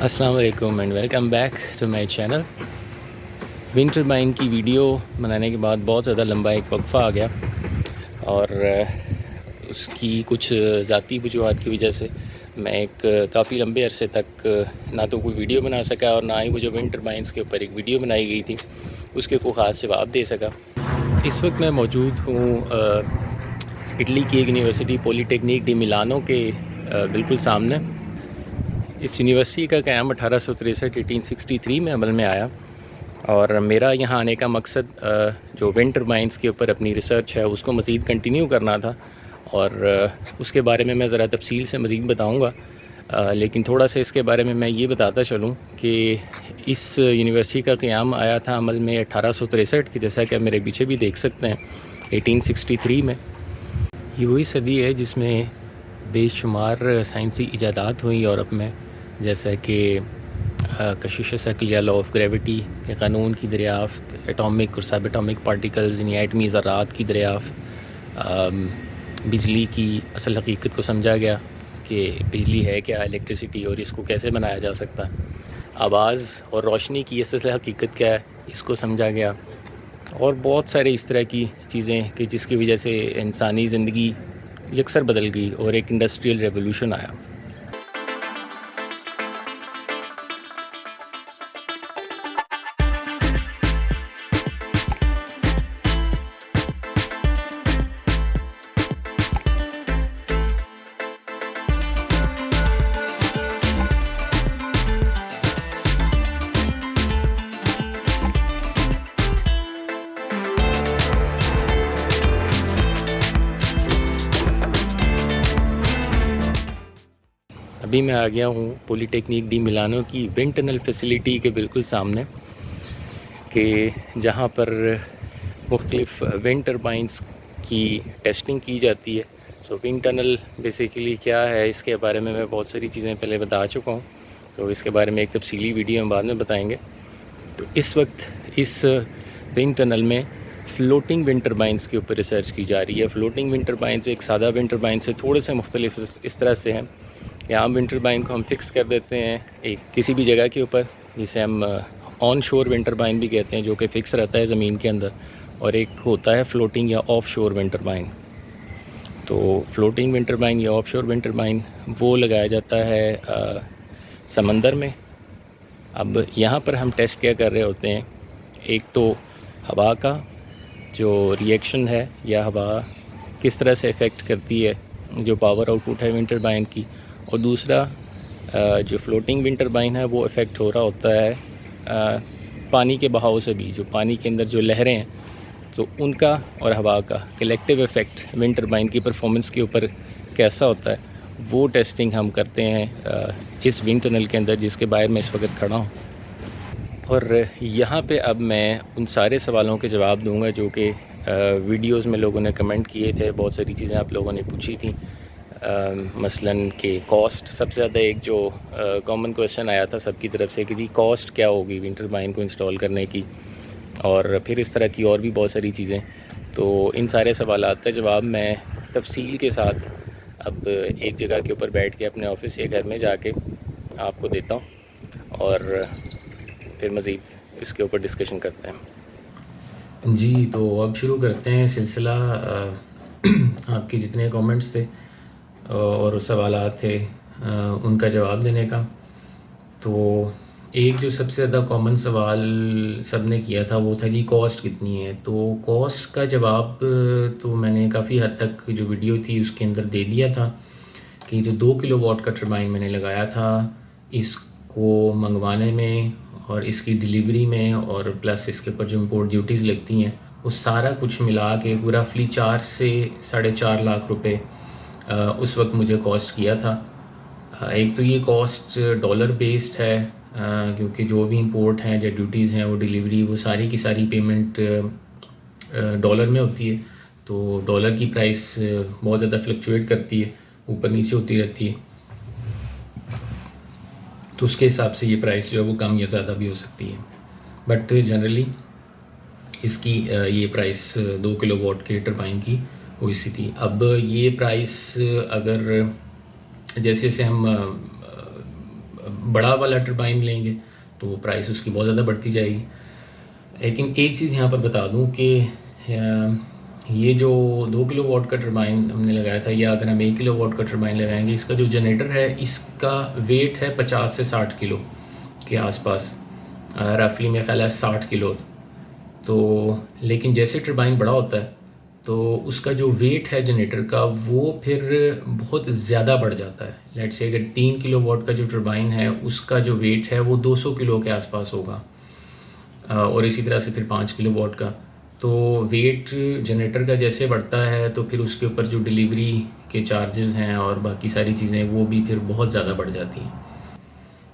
अस्सलाम वालेकुम and welcome back to my channel. Wind turbine की वीडियो बनाने के बाद बहुत ज़्यादा लंबा एक वक्फ़ा आ गया और उसकी कुछ ज़ाती वजूहात की वजह से मैं एक काफ़ी लंबे अरसे तक ना तो कोई वीडियो बना सका और ना ही वो जो विंड टरबाइंस के ऊपर एक वीडियो बनाई गई थी उसके कोई ख़ास जवाब दे सका। इस वक्त मैं मौजूद हूँ इटली की एक यूनिवर्सिटी पॉलीटेक्निक डी मिलानो के बिल्कुल सामने। इस यूनिवर्सिटी का क़याम 1863 में अमल में आया और मेरा यहाँ आने का मकसद जो विंड टरबाइंस के ऊपर अपनी रिसर्च है उसको मज़ीद कंटिन्यू करना था और उसके बारे में मैं ज़रा तफसील से मज़ीद बताऊँगा। लेकिन थोड़ा सा इसके बारे में मैं ये बताता चलूँ कि इस यूनिवर्सिटी का क़याम आया था अमल में 1863 की, जैसा कि आप मेरे पीछे भी देख सकते हैं 1863 में। ये वही सदी है जिसमें बेशुमार साइंसी इजादात हुई यूरोप में, जैसा कि कशिश शकल या लॉ ऑफ ग्रेविटी के क़ानून की दरियाफ़त, एटॉमिक और सब एटॉमिक पार्टिकल्स यानी एटमी ज़रात की दरियाफ़त, बिजली की असल हकीकत को समझा गया कि बिजली है क्या, इलेक्ट्रिसिटी, और इसको कैसे बनाया जा सकता है। आवाज़ और रोशनी की असल हकीकत क्या है, इसको समझा गया। और बहुत सारे इस तरह की चीज़ें कि जिसकी वजह से इंसानी ज़िंदगी यकसर बदल गई और एक इंडस्ट्रियल रेवोल्यूशन आया। अभी मैं आ गया हूँ पॉलीटेक्निक डी मिलानो की विंड टनल फैसिलिटी के बिल्कुल सामने, कि जहाँ पर मुख्तलिफ़ विंड टरबाइंस की टेस्टिंग की जाती है। सो विंड टनल बेसिकली क्या है, इसके बारे में मैं बहुत सारी चीज़ें पहले बता चुका हूँ, तो इसके बारे में एक तफसीली वीडियो हम बाद में बताएंगे। तो इस वक्त इस विंड टनल में फ़्लोटिंग विंड टरबाइंस के ऊपर रिसर्च की जा रही है। फ़्लोटिंग विंड टरबाइंस एक सादा विंड टरबाइन से थोड़े से मुख्तलिफ इस तरह से हैं कि आम विंड टरबाइन को हम फिक्स कर देते हैं एक किसी भी जगह के ऊपर, जिसे हम ऑन शोर विंड टरबाइन भी कहते हैं, जो कि फ़िक्स रहता है ज़मीन के अंदर, और एक होता है फ़्लोटिंग या ऑफ शोर विंड टरबाइन। तो फ़्लोटिंग विंड टरबाइन या ऑफ शोर विंड टरबाइन वो लगाया जाता है समंदर में। अब यहाँ पर हम टेस्ट क्या कर रहे होते हैं, एक तो हवा का जो रिएक्शन है या हवा किस तरह से इफ़ेक्ट करती है जो पावर आउटपुट है विंड टरबाइन की, और दूसरा जो फ्लोटिंग विंड टरबाइन है वो इफ़ेक्ट हो रहा होता है पानी के बहाव से भी। जो पानी के अंदर जो लहरें हैं तो उनका और हवा का कलेक्टिव इफ़ेक्ट विंड टरबाइन की परफॉर्मेंस के ऊपर कैसा होता है, वो टेस्टिंग हम करते हैं इस विंड टनल के अंदर, जिसके बाहर मैं इस वक्त खड़ा हूँ। और यहाँ पे अब मैं उन सारे सवालों के जवाब दूँगा जो कि वीडियोज़ में लोगों ने कमेंट किए थे। बहुत सारी चीज़ें आप लोगों ने पूछी थी, मसलन कि कॉस्ट, सबसे ज़्यादा एक जो कॉमन क्वेश्चन आया था सबकी तरफ से कि जी कॉस्ट क्या होगी विंड टरबाइन को इंस्टॉल करने की, और फिर इस तरह की और भी बहुत सारी चीज़ें। तो इन सारे सवालात का जवाब मैं तफसील के साथ अब एक जगह के ऊपर बैठ के अपने ऑफिस या घर में जाके आपको देता हूँ और फिर मज़ीद इसके ऊपर डिस्कशन करते हैं। जी, तो अब शुरू करते हैं सिलसिला आपके जितने कमेंट्स थे और सवालात थे उनका जवाब देने का। तो एक जो सबसे ज़्यादा कॉमन सवाल सब ने किया था वो था जी कॉस्ट कितनी है। तो कॉस्ट का जवाब तो मैंने काफ़ी हद तक जो वीडियो थी उसके अंदर दे दिया था कि जो 2 किलोवाट का टरबाइन मैंने लगाया था, इसको मंगवाने में और इसकी डिलीवरी में और प्लस इसके ऊपर जो इम्पोर्ट ड्यूटीज़ लगती हैं, वो सारा कुछ मिला के रफली 4 से 4.5 लाख रुपए उस वक्त मुझे कॉस्ट किया था। एक तो ये कॉस्ट डॉलर बेस्ड है, क्योंकि जो भी इंपोर्ट हैं या ड्यूटीज़ हैं वो डिलीवरी वो सारी की सारी पेमेंट डॉलर में होती है। तो डॉलर की प्राइस बहुत ज़्यादा फ्लक्चुएट करती है, ऊपर नीचे होती रहती है, तो उसके हिसाब से ये प्राइस जो है वो कम या ज़्यादा भी हो सकती है। बट जनरली इसकी ये प्राइस 2 किलोवाट के टरबाइन की हुई सी थी। अब ये प्राइस अगर जैसे जैसे हम बड़ा वाला टरबाइन लेंगे तो प्राइस उसकी बहुत ज़्यादा बढ़ती जाएगी। लेकिन एक चीज़ यहाँ पर बता दूँ कि ये जो 2 किलोवाट का टरबाइन हमने लगाया था, या अगर हम 1 किलोवाट का टरबाइन लगाएंगे, इसका जो जनरेटर है इसका वेट है 50 से 60 किलो के आसपास, रफली मेरा ख्याल है 60 किलो। तो लेकिन जैसे टरबाइन बड़ा होता है तो उसका जो वेट है जनरेटर का वो फिर बहुत ज़्यादा बढ़ जाता है। लेट्स से अगर 3 किलोवाट का जो टरबाइन है उसका जो वेट है वो 200 किलो के आसपास होगा, और इसी तरह से फिर 5 किलोवाट का। तो वेट जनरेटर का जैसे बढ़ता है तो फिर उसके ऊपर जो डिलीवरी के चार्जेस हैं और बाकी सारी चीज़ें वो भी फिर बहुत ज़्यादा बढ़ जाती हैं।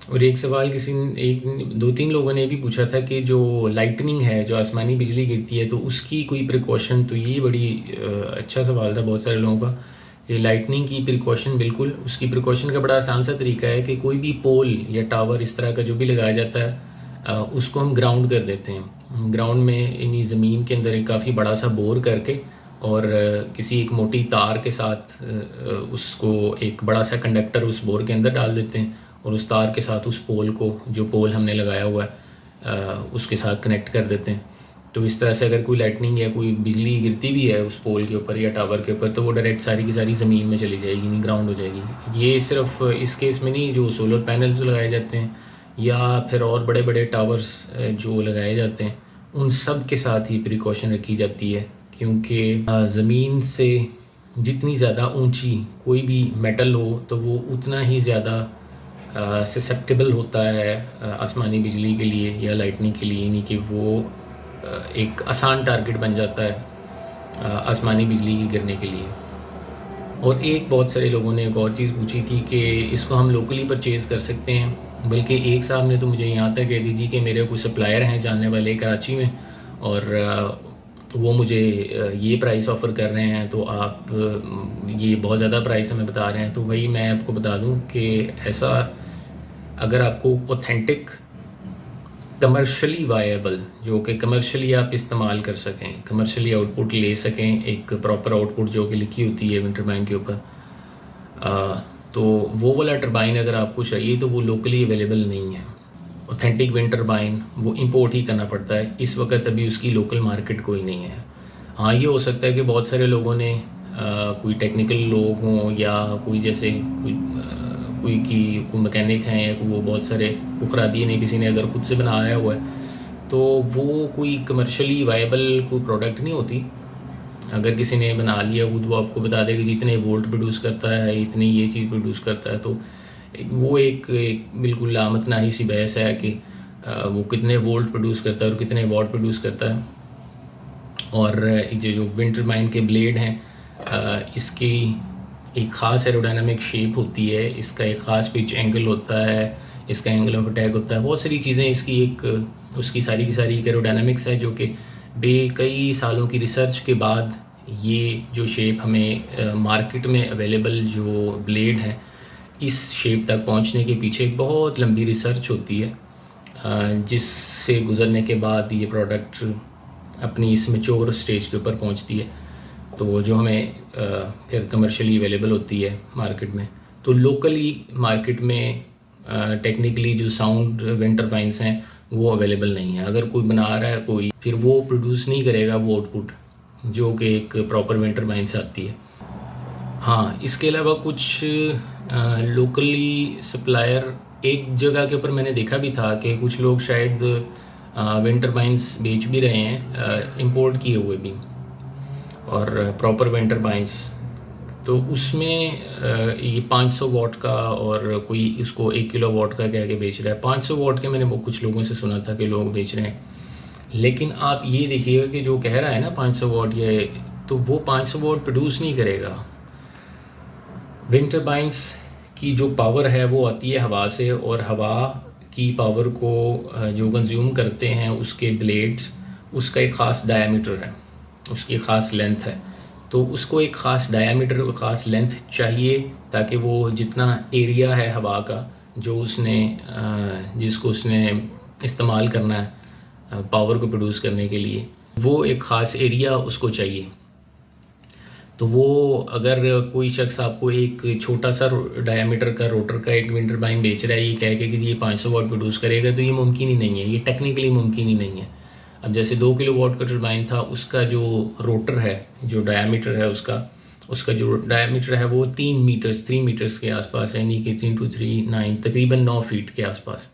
और एक सवाल एक 2-3 लोगों ने भी पूछा था कि जो लाइटनिंग है, जो आसमानी बिजली गिरती है, तो उसकी कोई प्रिकॉशन। तो ये बड़ी अच्छा सवाल था बहुत सारे लोगों का। ये लाइटनिंग की प्रिकॉशन, बिल्कुल उसकी प्रिकॉशन का बड़ा आसान सा तरीका है कि कोई भी पोल या टावर इस तरह का जो भी लगाया जाता है उसको हम ग्राउंड कर देते हैं। ग्राउंड में इन्हीं ज़मीन के अंदर एक काफ़ी बड़ा सा बोर करके और किसी एक मोटी तार के साथ उसको एक बड़ा सा कंडक्टर उस बोर के अंदर डाल देते हैं और उस तार के साथ उस पोल को, जो पोल हमने लगाया हुआ है, उसके साथ कनेक्ट कर देते हैं। तो इस तरह से अगर कोई लाइटनिंग या कोई बिजली गिरती भी है उस पोल के ऊपर या टावर के ऊपर तो वो डायरेक्ट सारी की सारी ज़मीन में चली जाएगी, नहीं ग्राउंड हो जाएगी। ये सिर्फ इस केस में नहीं, जो सोलर पैनल्स लगाए जाते हैं या फिर और बड़े बड़े टावर्स जो लगाए जाते हैं उन सब के साथ ही प्रिकॉशन रखी जाती है, क्योंकि ज़मीन से जितनी ज़्यादा ऊंची कोई भी मेटल हो तो वो उतना ही ज़्यादा ससेप्टेबल होता है आसमानी बिजली के लिए या लाइटनिंग के लिए, यानी कि वो एक आसान टारगेट बन जाता है आसमानी बिजली की गिरने के लिए। और एक बहुत सारे लोगों ने एक और चीज़ पूछी थी कि इसको हम लोकली परचेज़ कर सकते हैं, बल्कि एक साहब ने तो मुझे यहाँ तक कह दीजिए कि मेरे कुछ सप्लायर हैं जानने वाले कराची में, और वो मुझे ये प्राइस ऑफ़र कर रहे हैं, तो आप ये बहुत ज़्यादा प्राइस हमें बता रहे हैं। तो वही मैं आपको बता दूं कि ऐसा अगर आपको ऑथेंटिक कमर्शली वायबल, जो कि कमर्शली आप इस्तेमाल कर सकें, कमर्शली आउटपुट ले सकें, एक प्रॉपर आउटपुट जो कि लिखी होती है विंड टरबाइन के ऊपर, तो वो वाला टरबाइन अगर आपको चाहिए तो वो लोकली अवेलेबल नहीं है। ऑथेंटिक विंड टरबाइन वो इंपोर्ट ही करना पड़ता है। इस वक्त अभी उसकी लोकल मार्केट कोई नहीं है। हाँ, ये हो सकता है कि बहुत सारे लोगों ने कोई टेक्निकल लोग हों या कोई जैसे कोई मैकेनिक हैं या वो बहुत सारे खुखरादी ने किसी ने अगर खुद से बनाया हुआ है तो वो कोई कमर्शियली वायबल कोई प्रोडक्ट नहीं होती। अगर किसी ने बना लिया खुद, वो आपको बता देगा कि जितने वोल्ट प्रोड्यूस करता है इतनी ये चीज़ प्रोड्यूस करता है, तो वो एक बिल्कुल लामतनाही सी बहस है कि वो कितने वोल्ट प्रोड्यूस करता है और कितने वॉट प्रोड्यूस करता है। और जो विंड टरबाइन के ब्लेड हैं इसकी एक ख़ास एरोडायनामिक शेप होती है, इसका एक ख़ास पिच एंगल होता है, इसका एंगल ऑफ अटैक होता है, बहुत सारी चीज़ें इसकी एक उसकी सारी की सारी एक एरोडायनामिक्स है, जो कि कई सालों की रिसर्च के बाद ये जो शेप हमें मार्केट में अवेलेबल जो ब्लेड है इस शेप तक पहुंचने के पीछे एक बहुत लंबी रिसर्च होती है, जिससे गुज़रने के बाद ये प्रोडक्ट अपनी इस मैच्योर स्टेज के ऊपर पहुंचती है, तो जो हमें फिर कमर्शियली अवेलेबल होती है मार्केट में। तो लोकली मार्केट में टेक्निकली जो साउंड विंड टरबाइन्स हैं वो अवेलेबल नहीं है। अगर कोई बना रहा है कोई, फिर वो प्रोड्यूस नहीं करेगा वो आउटपुट जो कि एक प्रॉपर विंड टरबाइन से आती है। हाँ, इसके अलावा कुछ लोकली सप्लायर एक जगह के ऊपर मैंने देखा भी था कि कुछ लोग शायद विंड टरबाइन्स बेच भी रहे हैं इंपोर्ट किए हुए भी, और प्रॉपर विंड टरबाइन्स। तो उसमें ये 500 वाट का और कोई इसको 1 किलोवाट का कह के बेच रहा है। 500 वाट के मैंने वो कुछ लोगों से सुना था कि लोग बेच रहे हैं, लेकिन आप ये देखिएगा कि जो कह रहा है ना 500 वाट, ये तो वो 500 वाट प्रोड्यूस नहीं करेगा। विंड टरबाइन्स की जो पावर है वो आती है हवा से, और हवा की पावर को जो कंज्यूम करते हैं उसके ब्लेड्स, उसका एक ख़ास डायामीटर है, उसकी ख़ास लेंथ है, तो उसको एक ख़ास डायामीटर और ख़ास लेंथ चाहिए ताकि वो जितना एरिया है हवा का जो उसने जिसको उसने इस्तेमाल करना है पावर को प्रोड्यूस करने के लिए, वो एक ख़ास एरिया उसको चाहिए। तो वो अगर कोई शख्स आपको एक छोटा सा डायामीटर का रोटर का एक विंड टर्बाइन बेच रहा है, ये कह के कि ये 500 वाट प्रोड्यूस करेगा, तो ये मुमकिन ही नहीं है, ये टेक्निकली मुमकिन ही नहीं है। अब जैसे 2 किलो वाट का टर्बाइन था, उसका जो रोटर है, जो डायामीटर है उसका जो डायामीटर है वो 3 मीटर्स के आसपास है, यानी कि 3 टू 3 9 तकरीबन 9 फीट के आसपास।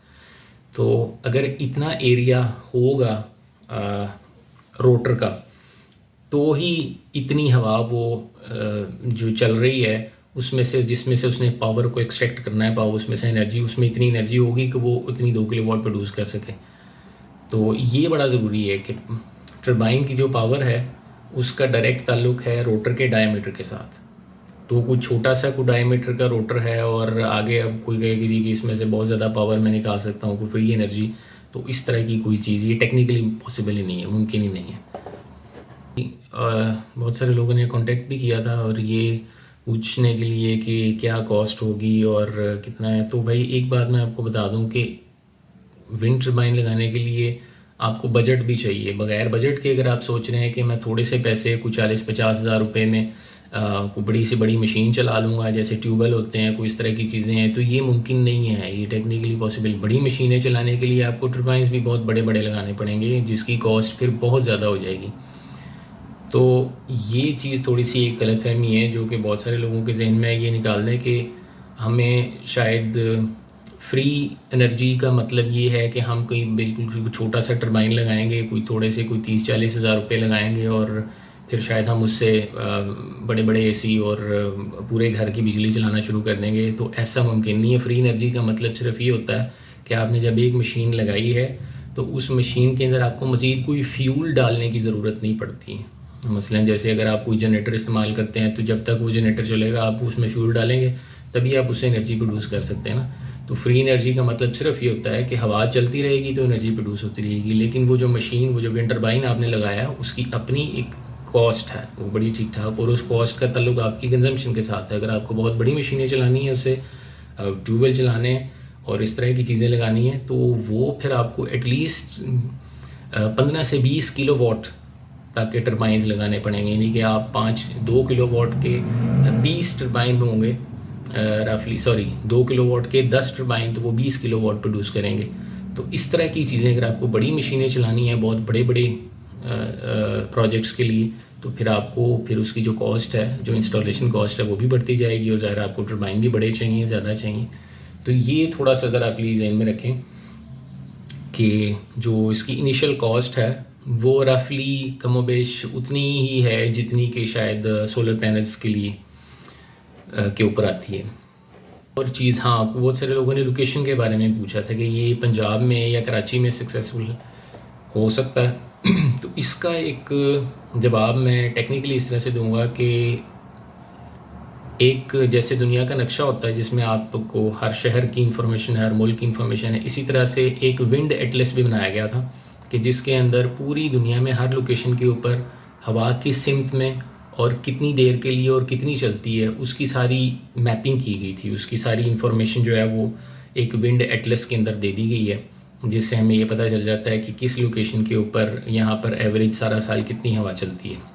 तो अगर इतना एरिया होगा रोटर का, तो ही इतनी हवा वो जो चल रही है उसमें से, जिसमें से उसने पावर को एक्सट्रैक्ट करना है, पावर उसमें से एनर्जी, उसमें इतनी एनर्जी होगी कि वो उतनी 2 किलो वाट प्रोड्यूस कर सके। तो ये बड़ा ज़रूरी है कि टरबाइन की जो पावर है उसका डायरेक्ट ताल्लुक है रोटर के डायमीटर के साथ। तो कोई छोटा सा कोई डायमीटर का रोटर है और आगे अब कोई कहे कि इसमें से बहुत ज़्यादा पावर मैं निकाल सकता हूँ, कोई फ्री एनर्जी, तो इस तरह की कोई चीज़ ये टेक्निकली पॉसिबल ही नहीं है, मुमकिन ही नहीं है। बहुत सारे लोगों ने कांटेक्ट भी किया था और ये पूछने के लिए कि क्या कॉस्ट होगी और कितना है। तो भाई एक बात मैं आपको बता दूं कि विंड टर्बाइन लगाने के लिए आपको बजट भी चाहिए। बगैर बजट के अगर आप सोच रहे हैं कि मैं थोड़े से पैसे कुछ 40-50 हज़ार रुपये में कोई बड़ी से बड़ी मशीन चला लूँगा, जैसे ट्यूबवेल होते हैं, कोई इस तरह की चीज़ें हैं, तो ये मुमकिन नहीं है, ये टेक्निकली पॉसिबल। बड़ी मशीनें चलाने के लिए आपको टर्बाइंस भी बहुत बड़े बड़े लगाने पड़ेंगे, जिसकी कॉस्ट फिर बहुत ज़्यादा हो जाएगी। तो ये चीज़ थोड़ी सी एक गलतफहमी है जो कि बहुत सारे लोगों के जहन में ये निकाल दें कि हमें शायद फ्री एनर्जी का मतलब ये है कि हम कोई बिल्कुल छोटा सा टरबाइन लगाएंगे, कोई थोड़े से कोई 30-40 हज़ार रुपये लगाएंगे और फिर शायद हम उससे बड़े बड़े एसी और पूरे घर की बिजली चलाना शुरू कर देंगे। तो ऐसा मुमकिन नहीं है। फ्री एनर्जी का मतलब सिर्फ ये होता है कि आपने जब एक मशीन लगाई है तो उस मशीन के अंदर आपको मज़ीद कोई फ्यूल डालने की ज़रूरत नहीं पड़ती है। मसलन जैसे अगर आप कोई जनरेटर इस्तेमाल करते हैं, तो जब तक वो जनरेटर चलेगा आप उसमें फ्यूल डालेंगे तभी आप उससे एनर्जी प्रोड्यूस कर सकते हैं ना। तो फ्री एनर्जी का मतलब सिर्फ ये होता है कि हवा चलती रहेगी तो एनर्जी प्रोड्यूस होती रहेगी, लेकिन वो जो मशीन, वो जो विंड टरबाइन आपने लगाया, उसकी अपनी एक कॉस्ट है, वो बड़ी ठीक ठाक, और उस कॉस्ट का ताल्लुक आपकी कंजम्पशन के साथ है। अगर आपको बहुत बड़ी मशीनें चलानी है, उससे ट्यूबवेल चलाने और इस तरह की चीज़ें लगानी है, तो वो फिर आपको एटलीस्ट 15 से 20 किलो वाट तक के टरबाइंस लगाने पड़ेंगे, यानी कि आप 2 किलो वाट के 20 टरबाइन होंगे रफली, 2 किलो वाट के 10 टरबाइन, तो वो 20 किलो वाट प्रोड्यूस करेंगे। तो इस तरह की चीज़ें अगर आपको बड़ी मशीनें चलानी है बहुत बड़े बड़े प्रोजेक्ट्स के लिए, तो फिर आपको फिर उसकी जो कॉस्ट है, जो इंस्टॉलेशन कॉस्ट है, वो भी बढ़ती जाएगी और ज़ाहिर आपको टरबाइन भी बड़े चाहिए, ज़्यादा चाहिए। तो ये थोड़ा सा ज़रा प्लीज़ ध्यान में रखें कि जो इसकी इनिशियल कॉस्ट है वो रफली कमोबेश उतनी ही है जितनी कि शायद सोलर पैनल्स के लिए के ऊपर आती है। और चीज़, हाँ, बहुत सारे लोगों ने लोकेशन के बारे में पूछा था कि ये पंजाब में या कराची में सक्सेसफुल हो सकता है। तो इसका एक जवाब मैं टेक्निकली इस तरह से दूंगा कि एक जैसे दुनिया का नक्शा होता है जिसमें आपको हर शहर की इंफॉर्मेशन है, हर मुल्क की इंफॉर्मेशन है, इसी तरह से एक विंड एटलस भी बनाया गया था कि जिसके अंदर पूरी दुनिया में हर लोकेशन के ऊपर हवा किस सिमत में और कितनी देर के लिए और कितनी चलती है, उसकी सारी मैपिंग की गई थी। उसकी सारी इंफॉर्मेशन जो है वो एक विंड एटलस के अंदर दे दी गई है, जिससे हमें ये पता चल जाता है कि किस लोकेशन के ऊपर यहाँ पर एवरेज सारा साल कितनी हवा चलती है।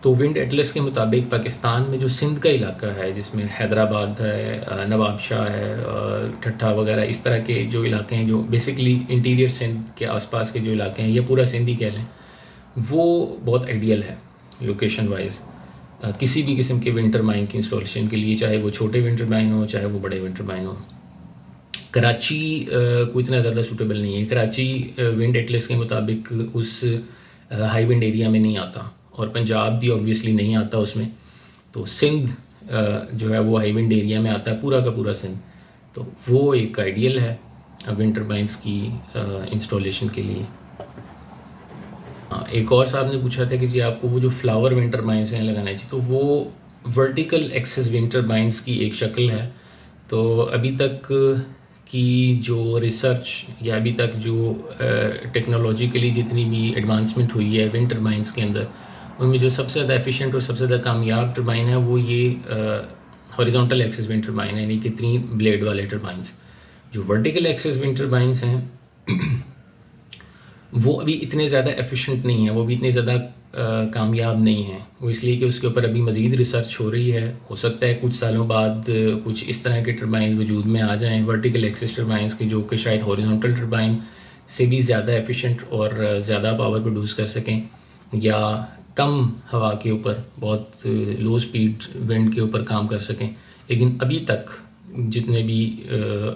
तो विंड एटलस के मुताबिक पाकिस्तान में जो सिंध का इलाका है, जिसमें हैदराबाद है, नवाबशाह है, ठट्ठा वगैरह, इस तरह के जो इलाके हैं, जो बेसिकली इंटीरियर सिंध के आसपास के जो इलाके हैं, या पूरा सिंध ही कह लें, वो बहुत आइडियल है लोकेशन वाइज किसी भी किस्म के विंड टरबाइन की इंस्टॉलेशन के लिए, चाहे वो छोटे विंड टरबाइन हो चाहे वो बड़े विंड टरबाइन हो। कराची को इतना ज़्यादा सूटेबल नहीं है। कराची विंड एटलस के मुताबिक उस हाई विंड एरिया में नहीं आता, और पंजाब भी ऑब्वियसली नहीं आता उसमें। तो सिंध जो है वो हाई विंड एरिया में आता है, पूरा का पूरा सिंध। तो वो एक आइडियल है विंड टरबाइंस की इंस्टॉलेशन के लिए। एक और साहब ने पूछा था कि जी आपको वो जो फ्लावर विंड टरबाइंस हैं लगाना चाहिए, तो वो वर्टिकल एक्सेस विंड टरबाइंस की एक शक्ल है। तो अभी तक की जो रिसर्च या अभी तक जो टेक्नोलॉजिकली जितनी भी एडवांसमेंट हुई है विंड टरबाइंस के अंदर, उनमें जो सबसे ज़्यादा एफिशिएंट और सबसे ज़्यादा कामयाब टरबाइन है वो ये हॉरिजॉन्टल एक्सेस विंड टरबाइन है, यानी कि 3 ब्लेड वाले टरबाइंस। जो वर्टिकल एक्सेस विंड टरबाइंस हैं वो अभी इतने ज़्यादा एफिशिएंट नहीं है, वो भी इतने ज़्यादा कामयाब नहीं है। वो इसलिए कि उसके ऊपर अभी मज़ीद रिसर्च हो रही है। हो सकता है कुछ सालों बाद कुछ इस तरह के टरबाइन वजूद में आ जाएं, वर्टिकल एक्सिस टरबाइंस की, जो कि शायद हॉरिजॉन्टल टरबाइन से भी ज़्यादा एफिशिएंट और ज़्यादा पावर प्रोड्यूस कर सकें, या कम हवा के ऊपर बहुत लो स्पीड विंड के ऊपर काम कर सकें। लेकिन अभी तक जितने भी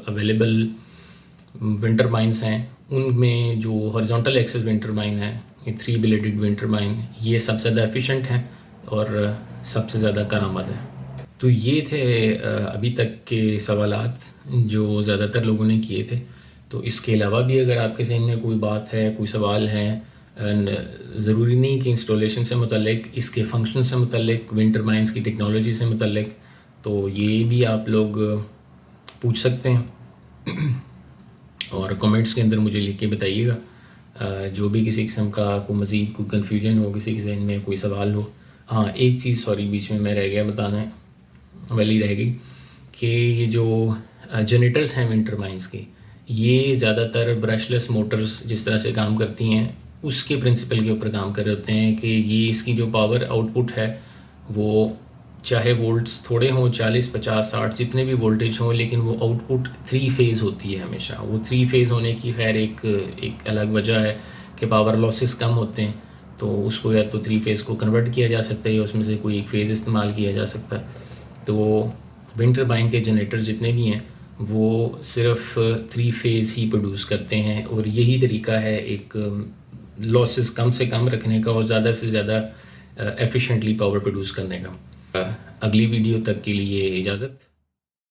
अवेलेबल विंड टरबाइंस हैं उनमें जो हॉरिजॉन्टल एक्सिस विंड टरबाइन है, ये 3 ब्लेडेड विंड टरबाइन, ये सबसे ज़्यादा एफिशिएंट हैं और सबसे ज़्यादा कारामद है। तो ये थे अभी तक के सवालात जो ज़्यादातर लोगों ने किए थे। तो इसके अलावा भी अगर आपके ज़हन में कोई बात है, कोई सवाल है, ज़रूरी नहीं कि इंस्टॉलेशन से मुतल्लिक, इसके फंक्शन से मुतल्लिक, विंड टरबाइंस की टेक्नोलॉजी से मुतल्लिक, तो ये भी आप लोग पूछ सकते हैं और कमेंट्स के अंदर मुझे लिख के बताइएगा। जो भी किसी किस्म का कोई मज़ीद कोई कन्फ्यूजन हो, किसी के जहन में कोई सवाल हो। हाँ, एक चीज़ सॉरी बीच में मैं रह गया बताने वाली रह गई कि ये जो जनरेटर्स हैं विंड टरबाइंस के, ये ज़्यादातर ब्रशलेस मोटर्स जिस तरह से काम करती हैं उसके प्रिंसिपल के ऊपर काम कर रहे होते हैं कि ये इसकी जो पावर आउटपुट है वो चाहे वोल्ट्स थोड़े हों, 40, 50, 60 जितने भी वोल्टेज हों, लेकिन वो आउटपुट 3 फेज़ होती है हमेशा। वो 3 फेज़ होने की खैर एक अलग वजह है कि पावर लॉसेस कम होते हैं, तो उसको या तो 3 फेज़ को कन्वर्ट किया जा सकता है या उसमें से कोई एक फ़ेज़ इस्तेमाल किया जा सकता है। तो विंड टरबाइन के जनरेटर जितने भी हैं वो सिर्फ 3 फेज़ ही प्रोड्यूस करते हैं और यही तरीका है एक लॉसेस कम से कम रखने का और ज़्यादा से ज़्यादा एफिशिएंटली पावर प्रोड्यूस करने का। अगली वीडियो तक के लिए इजाज़त।